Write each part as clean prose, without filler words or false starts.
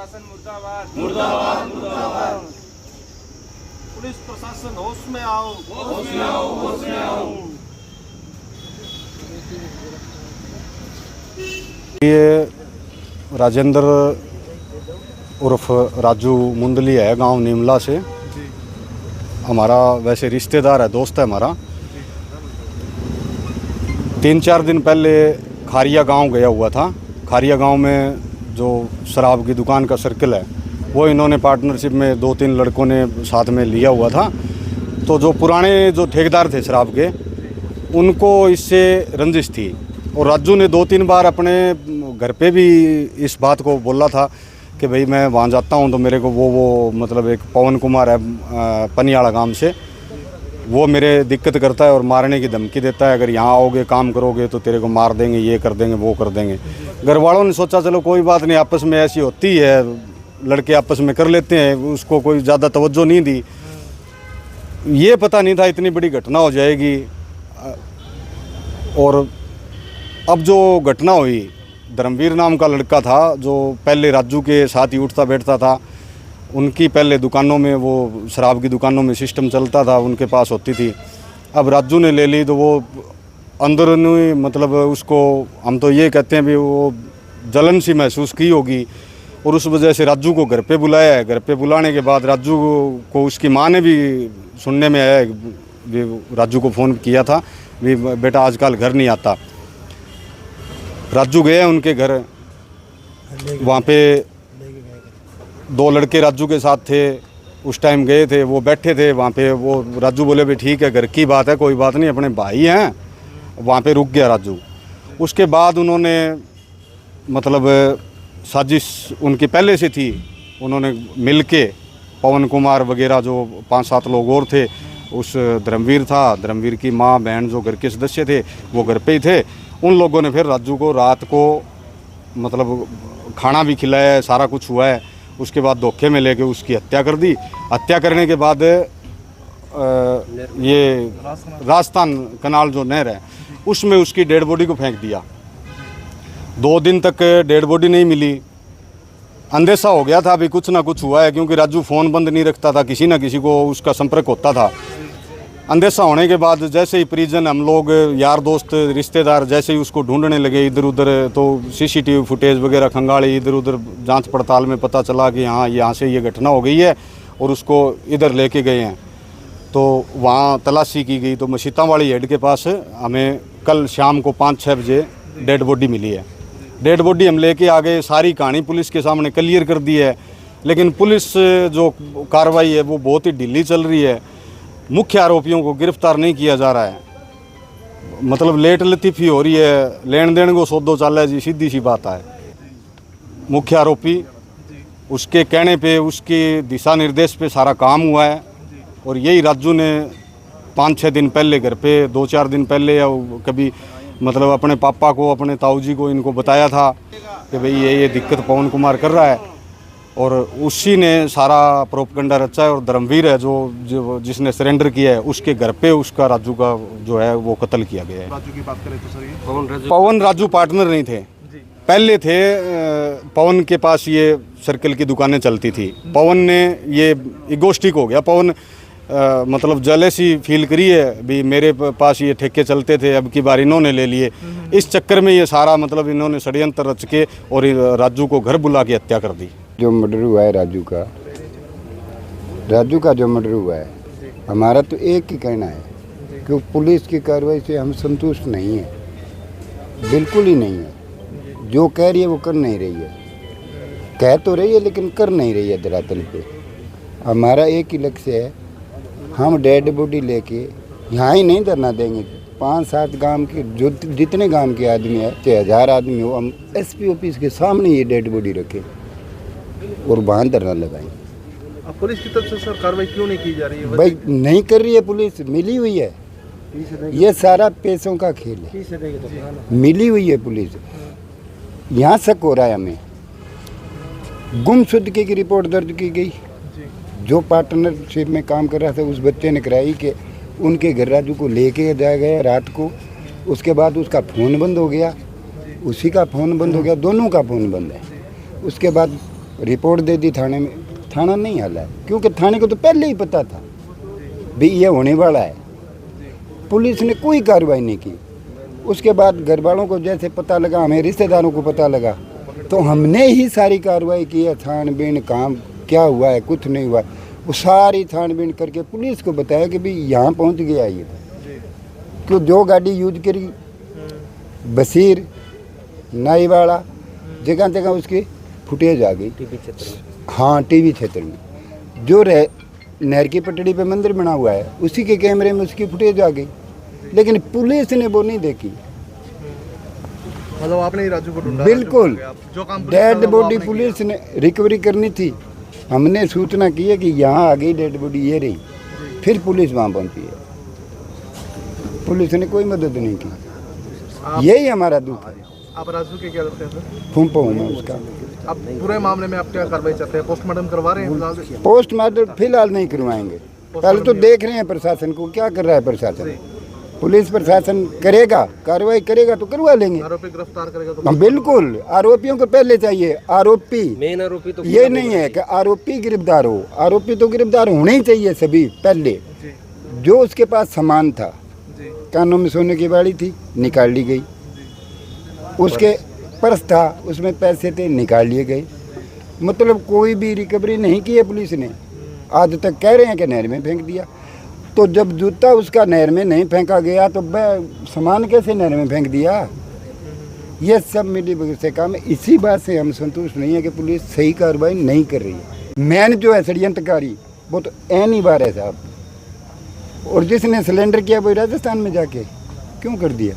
प्रशासन मुर्दाबाद। मुर्दाबाद मुर्दाबाद। पुलिस प्रशासन होश में आओ, होश में आओ, होश में आओ। ये राजेंद्र उर्फ राजू मुंदली है, गांव नीमला से। हमारा वैसे रिश्तेदार है, दोस्त है हमारा। 3-4 दिन पहले खारिया गांव गया हुआ था। खारिया गांव में जो शराब की दुकान का सर्कल है वो इन्होंने पार्टनरशिप में 2-3 लड़कों ने साथ में लिया हुआ था। तो जो पुराने जो ठेकेदार थे शराब के, उनको इससे रंजिश थी और राजू ने 2-3 बार अपने घर पे भी इस बात को बोला था कि भाई मैं वहाँ जाता हूँ तो मेरे को वो मतलब एक पवन कुमार है पनियाला गांव से, वो मेरे दिक्कत करता है और मारने की धमकी देता है। अगर यहाँ आओगे काम करोगे तो तेरे को मार देंगे, ये कर देंगे, वो कर देंगे। घर वालों ने सोचा चलो कोई बात नहीं, आपस में ऐसी होती है, लड़के आपस में कर लेते हैं। उसको कोई ज़्यादा तवज्जो नहीं दी। ये पता नहीं था इतनी बड़ी घटना हो जाएगी। और अब जो घटना हुई, धर्मवीर नाम का लड़का था जो पहले राजू के साथ ही उठता बैठता था। उनकी पहले दुकानों में, वो शराब की दुकानों में सिस्टम चलता था, उनके पास होती थी। अब राजू ने ले ली तो वो अंदरूनी मतलब उसको हम तो ये कहते हैं भी वो जलन सी महसूस की होगी और उस वजह से राजू को घर पे बुलाया है। घर पे बुलाने के बाद राजू को उसकी माँ ने भी सुनने में आया भी, राजू को फ़ोन किया था भी बेटा आजकल घर नहीं आता। राजू गए उनके घर, वहाँ पे 2 लड़के राजू के साथ थे, उस टाइम गए थे, वो बैठे थे वहाँ पे। वो राजू बोले भी ठीक है, घर की बात है, कोई बात नहीं, अपने भाई हैं। वहाँ पे रुक गया राजू। उसके बाद उन्होंने मतलब साजिश उनकी पहले से थी, उन्होंने मिल के पवन कुमार वगैरह जो 5-7 लोग और थे, उस धर्मवीर था, धर्मवीर की माँ बहन जो घर के सदस्य थे वो घर पे ही थे। उन लोगों ने फिर राजू को रात को मतलब खाना भी खिलाया है, सारा कुछ हुआ है। उसके बाद धोखे में लेके उसकी हत्या कर दी। हत्या करने के बाद ये राजस्थान कनाल जो नहर है उसमें उसकी डेड बॉडी को फेंक दिया। 2 दिन तक डेड बॉडी नहीं मिली। अंदेशा हो गया था अभी कुछ ना कुछ हुआ है, क्योंकि राजू फ़ोन बंद नहीं रखता था, किसी ना किसी को उसका संपर्क होता था। अंदेशा होने के बाद जैसे ही परिजन, हम लोग, यार दोस्त, रिश्तेदार जैसे ही उसको ढूंढने लगे इधर उधर, तो सीसीटीवी फुटेज वगैरह खंगाली, इधर उधर जांच पड़ताल में पता चला कि हाँ यहाँ से ये घटना हो गई है और उसको इधर लेके गए हैं। तो वहाँ तलाशी की गई तो मशीता वाली हेड के पास हमें कल शाम को 5-6 बजे डेड बॉडी मिली है। डेड बॉडी हम लेके आ गए, सारी कहानी पुलिस के सामने क्लियर कर दी है। लेकिन पुलिस जो कार्रवाई है वो बहुत ही ढीली चल रही है। मुख्य आरोपियों को गिरफ्तार नहीं किया जा रहा है, मतलब लेट लतीफ़ी हो रही है, लेन देन को सौदो चाल है जी, सीधी सी बात है। मुख्य आरोपी उसके कहने पे, उसके दिशा निर्देश पे सारा काम हुआ है। और यही राजू ने 5-6 दिन पहले घर पे, 2-4 दिन पहले या कभी मतलब अपने पापा को, अपने ताऊजी को, इनको बताया था कि भाई ये दिक्कत पवन कुमार कर रहा है। और उसी ने सारा प्रोपगंडा रचा है। और धर्मवीर है जो जिसने सरेंडर किया है, उसके घर पे उसका राजू का जो है वो कत्ल किया गया है। राजू की बात करें तो सर ये पवन राजू पार्टनर नहीं थे, पहले थे। पवन के पास ये सर्कल की दुकानें चलती थी। पवन ने ये इगोस्टिक हो गया। पवन मतलब जेलसी फील करी है भी मेरे पास ये ठेके चलते थे, अब की बार इन्होंने ले लिए। इस चक्कर में ये सारा मतलब इन्होंने षड्यंत्र रच के और राजू को घर बुला के हत्या कर दी। जो मर्डर हुआ है राजू का जो मर्डर हुआ है, हमारा तो एक ही कहना है कि पुलिस की कार्रवाई से हम संतुष्ट नहीं है, बिल्कुल ही नहीं है। जो कह रही है वो कर नहीं रही है, कह तो रही है लेकिन कर नहीं रही है धरातल पे। हमारा एक ही लक्ष्य है, हम डेड बॉडी लेके यहाँ ही नहीं धरना देंगे। 5-7 गांव के जो जितने गांव के आदमी है, चाहे 1000 आदमी हो, हम एसपी ऑफिस के सामने ये डेड बॉडी रखें और वहाँ धरना लगाएं। अब पुलिस की तरफ से सर कार्रवाई क्यों नहीं की जा रही है? भाई नहीं कर रही है पुलिस, मिली हुई है, ये सारा पैसों का खेल है। मिली हुई है पुलिस, यहाँ शक हो रहा है हमें। गुमशुदगी की रिपोर्ट दर्ज की गई, जो पार्टनरशिप में काम कर रहा था उस बच्चे ने कराई कि उनके घर राजू को लेके जाया गया रात को। उसके बाद उसका फ़ोन बंद हो गया, उसी का फ़ोन बंद हो गया, दोनों का फ़ोन बंद है। उसके बाद रिपोर्ट दे दी थाने में, थाना नहीं हाला है क्योंकि थाने को तो पहले ही पता था भी ये होने वाला है। पुलिस ने कोई कार्रवाई नहीं की। उसके बाद घर वालों को जैसे पता लगा, हमें रिश्तेदारों को पता लगा, तो हमने ही सारी कार्रवाई की है। छानबीन काम क्या हुआ है, कुछ नहीं हुआ, वो सारी छानबीन करके पुलिस को बताया कि भाई यहाँ पहुँच गया ये। क्यों जो गाड़ी यूज करी बशीर नाई वाला, जगह जगह उसकी फुटेज आ गई। हाँ, टीवी क्षेत्र में जो नहर की पटड़ी पे मंदिर बना हुआ है उसी के कैमरे में उसकी फुटेज आ गई, लेकिन पुलिस ने वो नहीं देखी। मतलब आपने ही राजू को ढूंढा? बिल्कुल, जो काम डेड बॉडी पुलिस ने रिकवरी करनी थी। हमने सूचना की है कि यहाँ आ गई डेड बॉडी, ये रही, फिर पुलिस वहाँ पहुँची है। पुलिस ने कोई मदद नहीं की। यही हमारा दुख है। आप राजू के क्या लगते हैं सर? फूंपा हूँ मैं उसका। अब पूरे मामले में आप क्या कार्रवाई चाहते हैं? पोस्टमार्टम करवा रहे हैं फिलहाल? पोस्टमार्टम फिलहाल नहीं करवाएंगे, पहले तो देख रहे हैं प्रशासन को क्या कर रहा है प्रशासन। पुलिस प्रशासन करेगा, कार्रवाई करेगा तो करवा लेंगे। आरोपी गिरफ्तार करेगा तो? हाँ, बिल्कुल, आरोपियों को पहले चाहिए। आरोपी मेन आरोपी तो ये नहीं है कि आरोपी गिरफ्तार हो, आरोपी तो गिरफ्तार होने ही चाहिए सभी। पहले जो उसके पास सामान था, कानों में सोने की बाड़ी थी, निकाल ली गई। उसके पर्स था, उसमें पैसे थे, निकाल लिए गए। मतलब कोई भी रिकवरी नहीं की है पुलिस ने। आज तक कह रहे हैं कि नहर में फेंक दिया, तो जब जूता उसका नहर में नहीं फेंका गया तो सामान कैसे नहर में फेंक दिया? ये सब मिली भगत से काम है। इसी बात से हम संतुष्ट नहीं है कि पुलिस सही कार्रवाई नहीं कर रही है। मैन जो है षड्यंत्रकारी वो तो एन ही बार है साहब, और जिसने सिलेंडर किया वो राजस्थान में जाके क्यों कर दिया?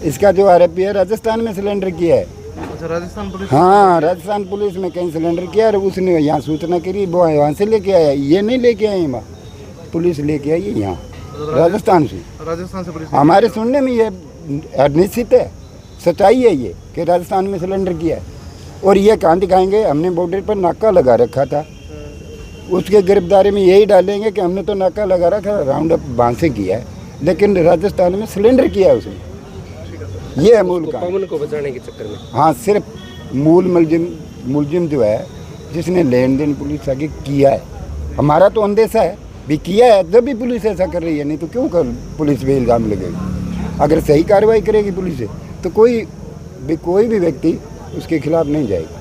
इसका जो आरोपी है राजस्थान में सिलेंडर किया है। अच्छा, राजस्थान पुलिस? हाँ, राजस्थान पुलिस में कहीं सिलेंडर किया और उसने यहाँ सूचना करी, वो वहाँ से लेके आया। ये नहीं लेके आए, वहाँ पुलिस लेके आई है यहाँ राजस्थान से। राजस्थान से पुलिस? हमारे हमारे सुनने में ये निश्चित है, सच्चाई है ये कि राजस्थान में सिलेंडर किया है। और ये कहाँ दिखाएंगे? हमने बॉर्डर पर नाका लगा रखा था, उसके गिरफ्तारी में यही डालेंगे कि हमने तो नाका लगा रखा, राउंड अप वहाँ से किया है, लेकिन राजस्थान में सिलेंडर किया है उसने। ये है मूल काम। पवन को बचाने के चक्कर में। हाँ, सिर्फ मूल मुलजिम जो है जिसने लेन देन पुलिस आगे किया है। हमारा तो अंदेशा है भी किया है, जब भी पुलिस ऐसा कर रही है, नहीं तो क्यों कर पुलिस पे इल्ज़ाम लगेगा? अगर सही कार्रवाई करेगी पुलिस तो कोई भी व्यक्ति उसके खिलाफ नहीं जाएगा।